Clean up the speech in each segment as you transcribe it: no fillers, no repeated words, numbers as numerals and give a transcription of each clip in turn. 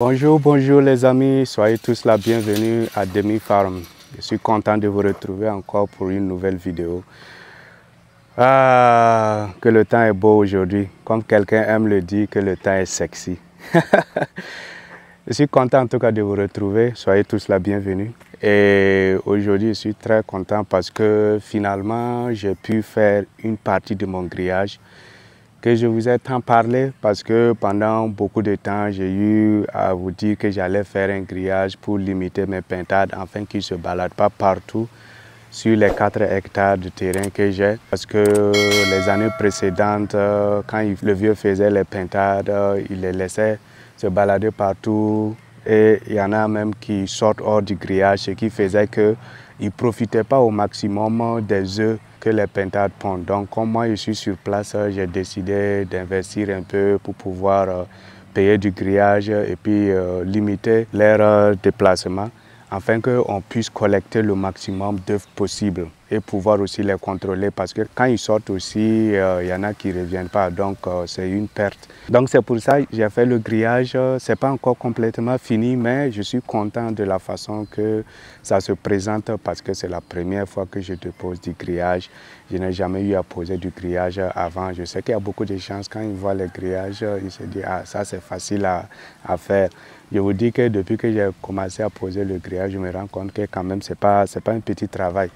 Bonjour, bonjour les amis, soyez tous la bienvenue à Demi Farm. Je suis content de vous retrouver encore pour une nouvelle vidéo. Ah, que le temps est beau aujourd'hui, comme quelqu'un aime le dire, que le temps est sexy. Je suis content en tout cas de vous retrouver, soyez tous la bienvenue. Et aujourd'hui, je suis très content parce que finalement, j'ai pu faire une partie de mon grillage que je vous ai tant parlé parce que pendant beaucoup de temps, j'ai eu à vous dire que j'allais faire un grillage pour limiter mes pintades afin qu'ils ne se baladent pas partout sur les 4 hectares de terrain que j'ai. Parce que les années précédentes, quand le vieux faisait les pintades, il les laissait se balader partout et il y en a même qui sortent hors du grillage, ce qui faisait qu'ils ne profitaient pas au maximum des œufs que les pintades pondent. Donc, comme moi je suis sur place, j'ai décidé d'investir un peu pour pouvoir payer du grillage et puis limiter leur déplacement afin qu'on puisse collecter le maximum d'œufs possible et pouvoir aussi les contrôler parce que quand ils sortent aussi, il y en a qui ne reviennent pas, donc c'est une perte. Donc c'est pour ça que j'ai fait le grillage. Ce n'est pas encore complètement fini, mais je suis content de la façon que ça se présente parce que c'est la première fois que je dépose du grillage. Je n'ai jamais eu à poser du grillage avant. Je sais qu'il y a beaucoup de chances quand ils voient le grillage, ils se disent « Ah, ça c'est facile à faire ». Je vous dis que depuis que j'ai commencé à poser le grillage, je me rends compte que quand même, ce n'est pas un petit travail.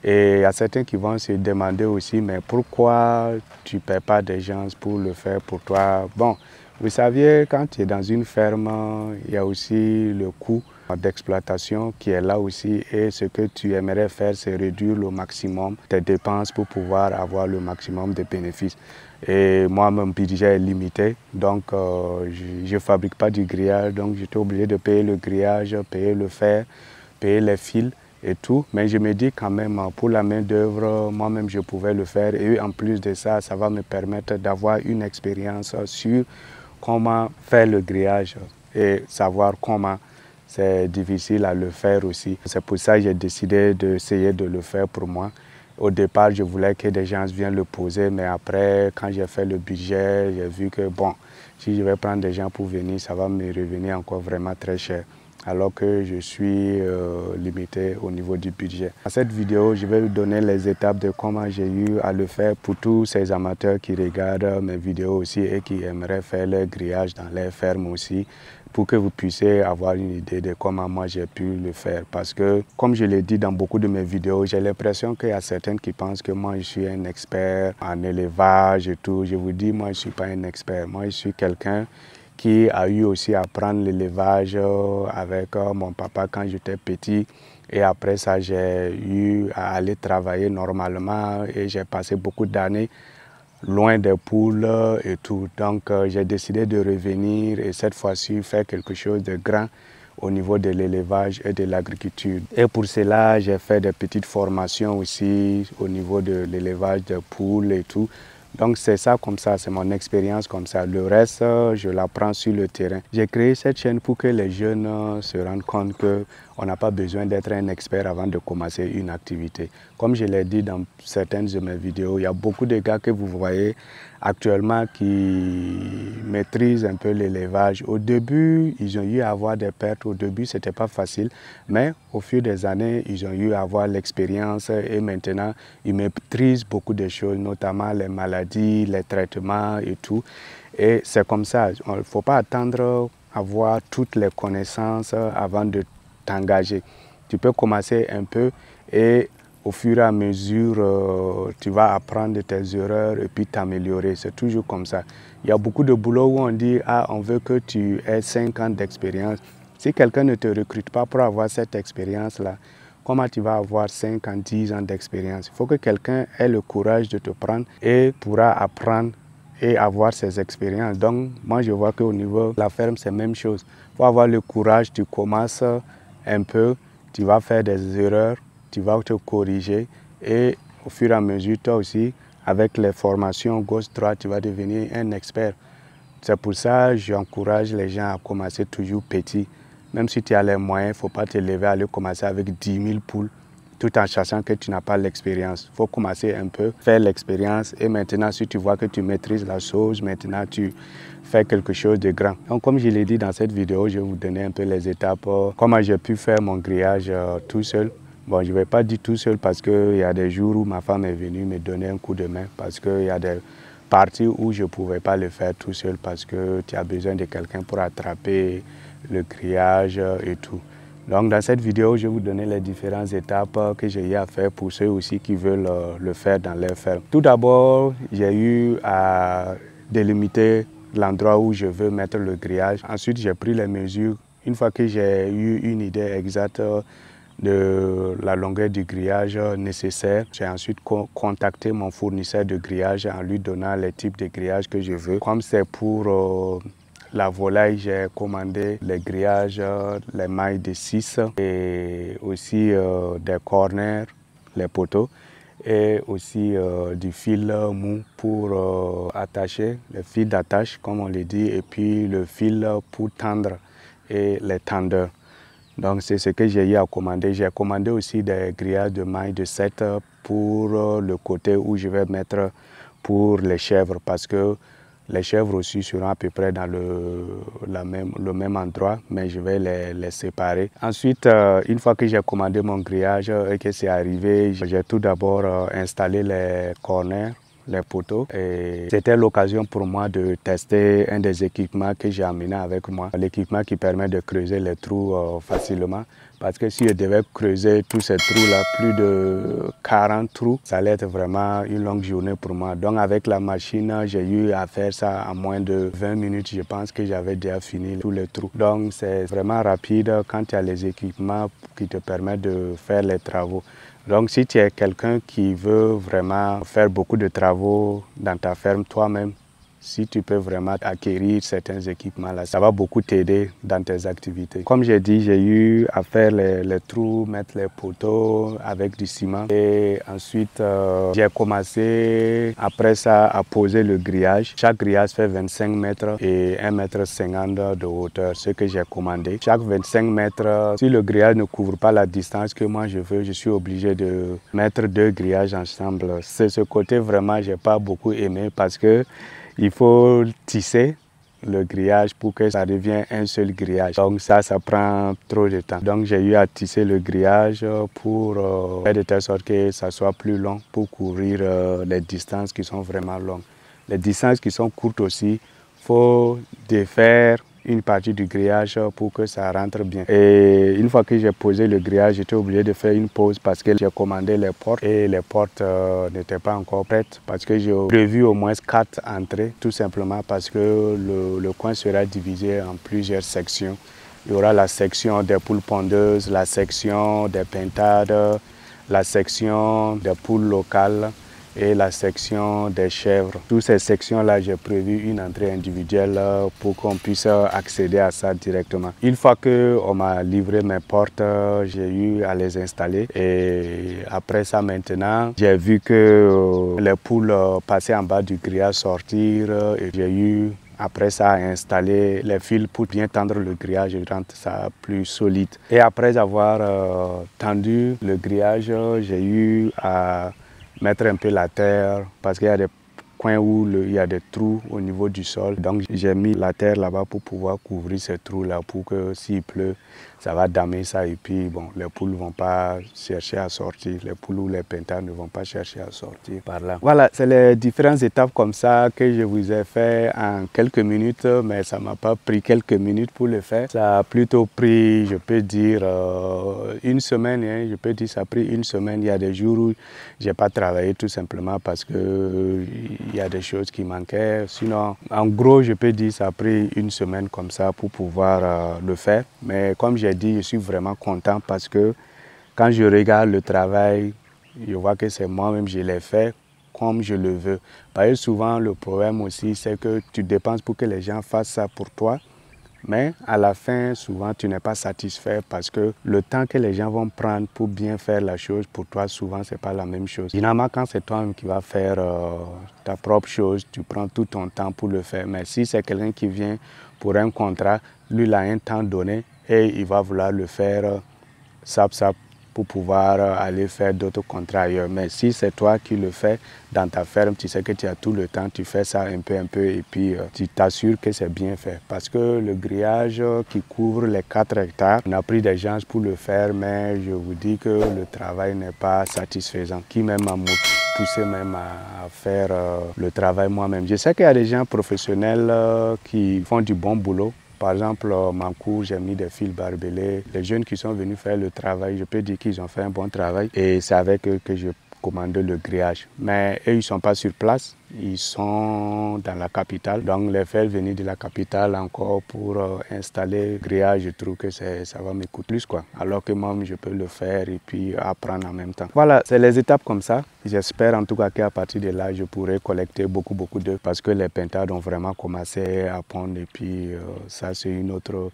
Et il y a certains qui vont se demander aussi, mais pourquoi tu ne paies pas des gens pour le faire pour toi? Bon, vous saviez, quand tu es dans une ferme, il y a aussi le coût d'exploitation qui est là aussi. Et ce que tu aimerais faire, c'est réduire au maximum tes dépenses pour pouvoir avoir le maximum de bénéfices. Et moi, mon budget est limité, donc je ne fabrique pas du grillage, donc j'étais obligé de payer le grillage, payer le fer, payer les fils et tout. Mais je me dis quand même, pour la main d'œuvre, moi-même je pouvais le faire. Et en plus de ça, ça va me permettre d'avoir une expérience sur comment faire le grillage et savoir comment. C'est difficile à le faire aussi. C'est pour ça que j'ai décidé d'essayer de le faire pour moi. Au départ, je voulais que des gens viennent le poser, mais après, quand j'ai fait le budget, j'ai vu que bon, si je vais prendre des gens pour venir, ça va me revenir encore vraiment très cher. Alors que je suis limité au niveau du budget. Dans cette vidéo, je vais vous donner les étapes de comment j'ai eu à le faire pour tous ces amateurs qui regardent mes vidéos aussi et qui aimeraient faire leur grillage dans les fermes aussi, pour que vous puissiez avoir une idée de comment moi j'ai pu le faire. Parce que, comme je l'ai dit dans beaucoup de mes vidéos, j'ai l'impression qu'il y a certains qui pensent que moi je suis un expert en élevage et tout. Je vous dis, moi je ne suis pas un expert. Moi je suis quelqu'un qui a eu aussi à apprendre l'élevage avec mon papa quand j'étais petit. Et après ça, j'ai eu à aller travailler normalement et j'ai passé beaucoup d'années loin des poules et tout. Donc j'ai décidé de revenir et cette fois-ci faire quelque chose de grand au niveau de l'élevage et de l'agriculture. Et pour cela, j'ai fait des petites formations aussi au niveau de l'élevage de poules et tout. Donc c'est ça comme ça, c'est mon expérience comme ça. Le reste, je l'apprends sur le terrain. J'ai créé cette chaîne pour que les jeunes se rendent compte qu'on n'a pas besoin d'être un expert avant de commencer une activité. Comme je l'ai dit dans certaines de mes vidéos, il y a beaucoup de gars que vous voyez actuellement qui maîtrisent un peu l'élevage. Au début, ils ont eu à avoir des pertes. Au début, ce n'était pas facile, mais au fil des années, ils ont eu à avoir l'expérience et maintenant, ils maîtrisent beaucoup de choses, notamment les maladies, les traitements et tout. Et c'est comme ça. Il ne faut pas attendre à avoir toutes les connaissances avant de t'engager. Tu peux commencer un peu et au fur et à mesure, tu vas apprendre de tes erreurs et puis t'améliorer. C'est toujours comme ça. Il y a beaucoup de boulot où on dit « Ah, on veut que tu aies 5 ans d'expérience ». Si quelqu'un ne te recrute pas pour avoir cette expérience-là, comment tu vas avoir 5 ans, 10 ans d'expérience? Il faut que quelqu'un ait le courage de te prendre et pourra apprendre et avoir ses expériences. Donc, moi, je vois qu'au niveau de la ferme, c'est la même chose. Il faut avoir le courage, tu commences un peu, tu vas faire des erreurs, tu vas te corriger et au fur et à mesure, toi aussi, avec les formations gauche-droite, tu vas devenir un expert. C'est pour ça que j'encourage les gens à commencer toujours petit. Même si tu as les moyens, il ne faut pas te lever à aller commencer avec 10 000 poules. tout en sachant que tu n'as pas l'expérience. Il faut commencer un peu, faire l'expérience et maintenant si tu vois que tu maîtrises la chose, maintenant tu fais quelque chose de grand. Donc comme je l'ai dit dans cette vidéo, je vais vous donner un peu les étapes, comment j'ai pu faire mon grillage tout seul. Bon, je ne vais pas dire tout seul parce qu'il y a des jours où ma femme est venue me donner un coup de main parce qu'il y a des parties où je ne pouvais pas le faire tout seul parce que tu as besoin de quelqu'un pour attraper le grillage et tout. Donc dans cette vidéo, je vais vous donner les différentes étapes que j'ai eu à faire pour ceux aussi qui veulent le faire dans leur ferme. Tout d'abord, j'ai eu à délimiter l'endroit où je veux mettre le grillage. Ensuite, j'ai pris les mesures. Une fois que j'ai eu une idée exacte de la longueur du grillage nécessaire, j'ai ensuite contacté mon fournisseur de grillage en lui donnant les types de grillage que je veux. Comme c'est pour la volaille, j'ai commandé les grillages, les mailles de 6 et aussi des corners, les poteaux et aussi du fil mou pour attacher, le fil d'attache comme on le dit, et puis le fil pour tendre et les tendeurs. Donc c'est ce que j'ai eu à commander. J'ai commandé aussi des grillages de mailles de 7 pour le côté où je vais mettre pour les chèvres parce que les chèvres aussi seront à peu près dans le même endroit, mais je vais les séparer. Ensuite, une fois que j'ai commandé mon grillage et que c'est arrivé, j'ai tout d'abord installé les corners, les poteaux. Et c'était l'occasion pour moi de tester un des équipements que j'ai amené avec moi. L'équipement qui permet de creuser les trous facilement. Parce que si je devais creuser tous ces trous-là, plus de 40 trous, ça allait être vraiment une longue journée pour moi. Donc avec la machine, j'ai eu à faire ça en moins de 20 minutes. Je pense que j'avais déjà fini tous les trous. Donc c'est vraiment rapide quand tu as les équipements qui te permettent de faire les travaux. Donc si tu es quelqu'un qui veut vraiment faire beaucoup de travaux dans ta ferme toi-même, si tu peux vraiment acquérir certains équipements-là, ça va beaucoup t'aider dans tes activités. Comme j'ai dit, j'ai eu à faire les trous, mettre les poteaux avec du ciment. Et ensuite, j'ai commencé après ça à poser le grillage. Chaque grillage fait 25 mètres et 1,50 m de hauteur, ce que j'ai commandé. Chaque 25 mètres, si le grillage ne couvre pas la distance que moi je veux, je suis obligé de mettre 2 grillages ensemble. C'est ce côté vraiment, j'ai pas beaucoup aimé parce que il faut tisser le grillage pour que ça devienne un seul grillage. Donc ça prend trop de temps. Donc j'ai eu à tisser le grillage pour faire de telle sorte que ça soit plus long pour couvrir les distances qui sont vraiment longues. Les distances qui sont courtes aussi, il faut défaire une partie du grillage pour que ça rentre bien. Et une fois que j'ai posé le grillage, j'étais obligé de faire une pause parce que j'ai commandé les portes et les portes n'étaient pas encore prêtes parce que j'ai prévu au moins 4 entrées, tout simplement parce que le coin sera divisé en plusieurs sections. Il y aura la section des poules pondeuses, la section des pintades, la section des poules locales et la section des chèvres. Toutes ces sections-là, j'ai prévu une entrée individuelle pour qu'on puisse accéder à ça directement. Une fois qu'on m'a livré mes portes, j'ai eu à les installer. Et après ça, maintenant, j'ai vu que les poules passaient en bas du grillage sortir et j'ai eu après ça, à installer les fils pour bien tendre le grillage et rendre ça plus solide. Et après avoir tendu le grillage, j'ai eu à mettre un peu la terre parce qu'il y a des coins où il y a des trous au niveau du sol. Donc j'ai mis la terre là-bas pour pouvoir couvrir ces trous-là pour que s'il pleut, ça va damer ça et puis bon, les poules ne vont pas chercher à sortir. Les poules ou les pintades ne vont pas chercher à sortir par là. Voilà, c'est les différentes étapes comme ça que je vous ai fait en quelques minutes, mais ça ne m'a pas pris quelques minutes pour le faire. Ça a plutôt pris, je peux dire, une semaine. Hein, je peux dire ça a pris une semaine. Il y a des jours où je n'ai pas travaillé tout simplement parce que il y a des choses qui manquaient. Sinon, en gros, je peux dire que ça a pris une semaine comme ça pour pouvoir le faire. Mais comme j'ai dit, je suis vraiment content parce que quand je regarde le travail, je vois que c'est moi-même, je l'ai fait comme je le veux. Parce que souvent, le problème aussi, c'est que tu dépenses pour que les gens fassent ça pour toi. Mais à la fin, souvent, tu n'es pas satisfait parce que le temps que les gens vont prendre pour bien faire la chose, pour toi, souvent, ce n'est pas la même chose. Généralement, quand c'est toi-même qui vas faire ta propre chose, tu prends tout ton temps pour le faire. Mais si c'est quelqu'un qui vient pour un contrat, lui, il a un temps donné et il va vouloir le faire, pour pouvoir aller faire d'autres contrats ailleurs. Mais si c'est toi qui le fais dans ta ferme, tu sais que tu as tout le temps, tu fais ça un peu et puis tu t'assures que c'est bien fait. Parce que le grillage qui couvre les 4 hectares, on a pris des gens pour le faire, mais je vous dis que le travail n'est pas satisfaisant. Qui même m'a poussé même à faire le travail moi-même. Je sais qu'il y a des gens professionnels qui font du bon boulot. Par exemple, Mankou, j'ai mis des fils barbelés. Les jeunes qui sont venus faire le travail, je peux dire qu'ils ont fait un bon travail. Et c'est avec eux que je commandé le grillage. Mais eux, ils ne sont pas sur place. Ils sont dans la capitale. Donc, les faire venir de la capitale encore pour installer le grillage, je trouve que ça va me coûter plus, quoi. Alors que moi, je peux le faire et puis apprendre en même temps. Voilà, c'est les étapes comme ça. J'espère en tout cas qu'à partir de là, je pourrai collecter beaucoup d'œufs parce que les pintades ont vraiment commencé à pondre et puis ça, c'est une autre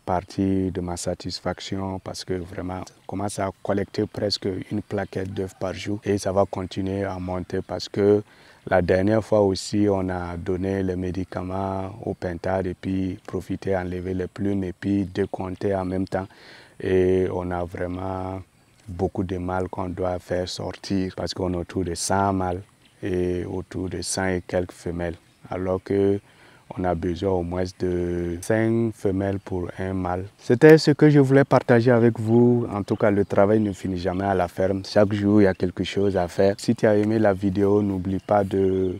partie de ma satisfaction parce que vraiment, on commence à collecter presque une plaquette d'œufs par jour et ça va continuer à monter parce que la dernière fois aussi, on a donné les médicaments aux pintades et puis profité à enlever les plumes et puis décompter en même temps. Et on a vraiment beaucoup de mâles qu'on doit faire sortir parce qu'on est autour de 100 mâles et autour de 100 et quelques femelles. Alors que on a besoin au moins de 5 femelles pour un mâle. C'était ce que je voulais partager avec vous. En tout cas, le travail ne finit jamais à la ferme. Chaque jour, il y a quelque chose à faire. Si tu as aimé la vidéo, n'oublie pas de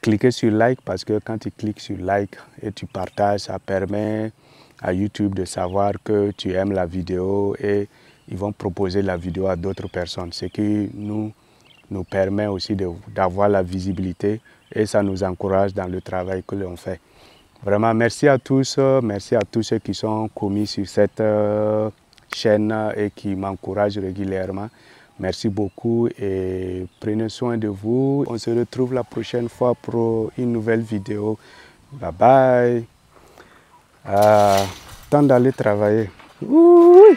cliquer sur like parce que quand tu cliques sur like et tu partages, ça permet à YouTube de savoir que tu aimes la vidéo et ils vont proposer la vidéo à d'autres personnes. Ce qui nous permet aussi d'avoir la visibilité et ça nous encourage dans le travail que l'on fait. Vraiment, merci à tous ceux qui sont commis sur cette chaîne et qui m'encouragent régulièrement. Merci beaucoup et prenez soin de vous. On se retrouve la prochaine fois pour une nouvelle vidéo. Bye bye. Temps d'aller travailler. Ouh.